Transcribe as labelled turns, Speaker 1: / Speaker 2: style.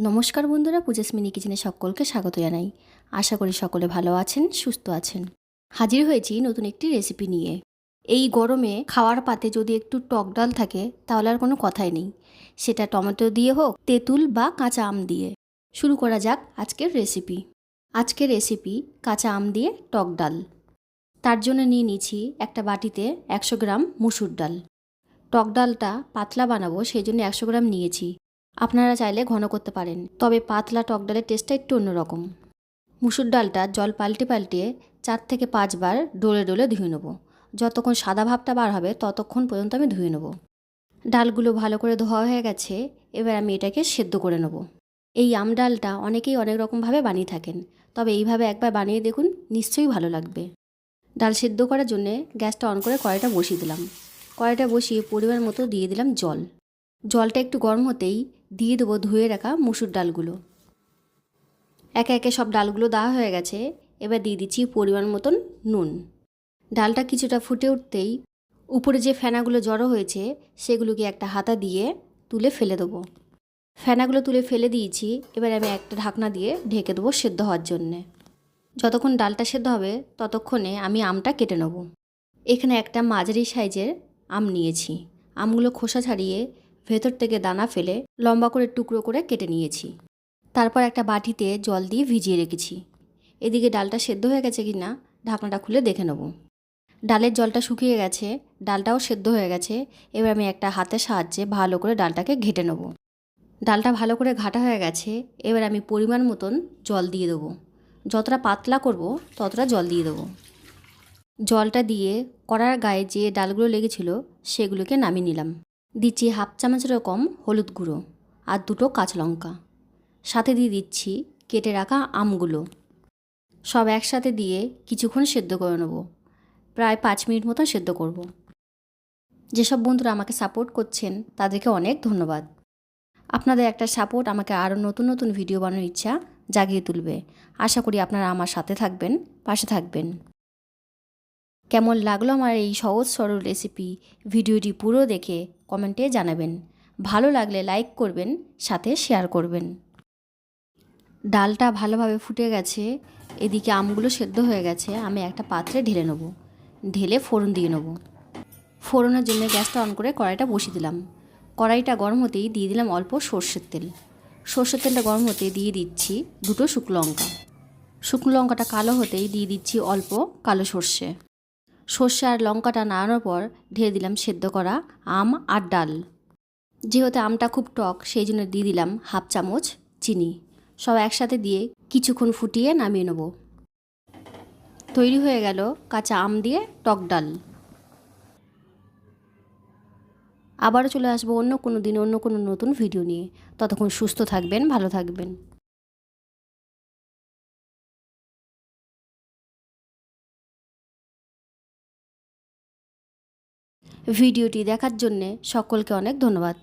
Speaker 1: নমস্কার বন্ধুরা, পূজাস মিনি কিচেনে সকলকে স্বাগত জানাই। আশা করি সকলে ভালো আছেন, সুস্থ আছেন। হাজির হয়েছি নতুন একটি রেসিপি নিয়ে। এই গরমে খাওয়ার পাতে যদি একটু টক ডাল থাকে তাহলে আর কোনো কথাই নেই, সেটা টমেটো দিয়ে হোক, তেঁতুল বা কাঁচা আম দিয়ে। শুরু করা যাক আজকের রেসিপি কাঁচা আম দিয়ে টক ডাল। তার জন্য নিয়ে নিচ্ছি একটা বাটিতে 100 গ্রাম মুসুর ডাল। টক ডালটা পাতলা বানাবো, সেই জন্য 100 গ্রাম নিয়েছি। আপনারা চাইলে ঘন করতে পারেন, তবে পাতলা টক ডালের টেস্টটা একটু অন্যরকম। মুসুর ডালটা জল পাল্টে 4 থেকে 5 বার ডলে ডলে ধুয়ে নেব। যতক্ষণ সাদা ভাবটা বার হবে ততক্ষণ পর্যন্ত আমি ধুয়ে নেব। ডালগুলো ভালো করে ধোয়া হয়ে গেছে, এবার আমি এটাকে সেদ্ধ করে নেব। এই আম ডালটা অনেকেই অনেক রকমভাবে বানিয়ে থাকেন, তবে এইভাবে একবার বানিয়ে দেখুন, নিশ্চয়ই ভালো লাগবে। ডাল সেদ্ধ করার জন্যে গ্যাসটা অন করে কড়াইটা বসিয়ে দিলাম। কড়াইটা বসিয়ে পরিমাণ মতো দিয়ে দিলাম জল। জলটা একটু গরম হতেই দিয়ে দেবো ধুয়ে রাখা মুসুর ডালগুলো। একে একে সব ডালগুলো দেওয়া হয়ে গেছে, এবার দিয়ে দিচ্ছি পরিমাণ মতন নুন। ডালটা কিছুটা ফুটে উঠতেই উপরে যে ফেনাগুলো জড়ো হয়েছে সেগুলোকে একটা হাতা দিয়ে তুলে ফেলে দেবো। ফেনাগুলো তুলে ফেলে দিয়েছি, এবার আমি একটা ঢাকনা দিয়ে ঢেকে দেবো সেদ্ধ হওয়ার জন্যে। যতক্ষণ ডালটা সেদ্ধ হবে ততক্ষণে আমি আমটা কেটে নেব। এখানে একটা মাঝারি সাইজের আম নিয়েছি। আমগুলো খোসা ছাড়িয়ে ভেতর থেকে দানা ফেলে লম্বা করে টুকরো করে কেটে নিয়েছি। তারপর একটা বাটিতে জল দিয়ে ভিজিয়ে রেখেছি। এদিকে ডালটা সেদ্ধ হয়ে গেছে কি না ঢাকনাটা খুলে দেখে নেব। ডালের জলটা শুকিয়ে গেছে, ডালটাও সেদ্ধ হয়ে গেছে। এবার আমি একটা হাতের সাহায্যে ভালো করে ডালটাকে ঘেটে নেব। ডালটা ভালো করে ঘাটা হয়ে গেছে, এবার আমি পরিমাণ মতন জল দিয়ে দেবো। যতটা পাতলা করব ততটা জল দিয়ে দেবো। জলটা দিয়ে কড়ার গায়ে যে ডালগুলো লেগেছিল সেগুলোকে নামিয়ে নিলাম। দিচ্ছি হাফ চামচের কম হলুদ গুঁড়ো আর 2টো কাঁচা লঙ্কা। সাথে দিয়ে দিচ্ছি কেটে রাখা আমগুলো। সব একসাথে দিয়ে কিছুক্ষণ সেদ্ধ করে নেব। প্রায় 5 মিনিট মতো সেদ্ধ করব। যেসব বন্ধুরা আমাকে সাপোর্ট করছেন তাদেরকে অনেক ধন্যবাদ। আপনাদের একটা সাপোর্ট আমাকে আরও নতুন নতুন ভিডিও বানানোর ইচ্ছা জাগিয়ে তুলবে। আশা করি আপনারা আমার সাথে থাকবেন, পাশে থাকবেন। কেমন লাগলো আমার এই সহজ সরল রেসিপি, ভিডিওটি পুরো দেখে কমেন্টে জানাবেন। ভালো লাগলে লাইক করবেন, সাথে শেয়ার করবেন। ডালটা ভালোভাবে ফুটে গেছে, এদিকে আমগুলো সেদ্ধ হয়ে গেছে। আমি একটা পাত্রে ঢেলে নেব। ঢেলে ফোড়ন দিয়ে নেব। ফোড়নের জন্য গ্যাসটা অন করে কড়াইটা বসিয়ে দিলাম। কড়াইটা গরম হতেই দিয়ে দিলাম অল্প সর্ষের তেল। সর্ষের তেলটা গরম হতে দিয়ে দিচ্ছি 2টো শুকনো লঙ্কা। শুকনো লঙ্কাটা কালো হতেই দিয়ে দিচ্ছি অল্প কালো সর্ষে। সর্ষে আর লঙ্কাটা নাড়ানোর পর ঢেলে দিলাম সেদ্ধ করা আম আর ডাল। যেহেতু আমটা খুব টক সেই জন্য দিয়ে দিলাম হাফ চামচ চিনি। সব একসাথে দিয়ে কিছুক্ষণ ফুটিয়ে নামিয়ে নেব। তৈরি হয়ে গেল কাঁচা আম দিয়ে টক ডাল। আবারও চলে আসবো অন্য কোনো দিন অন্য কোনো নতুন ভিডিও নিয়ে। ততক্ষণ সুস্থ থাকবেন, ভালো থাকবেন। ভিডিওটি দেখার জন্যে সকলকে অনেক ধন্যবাদ।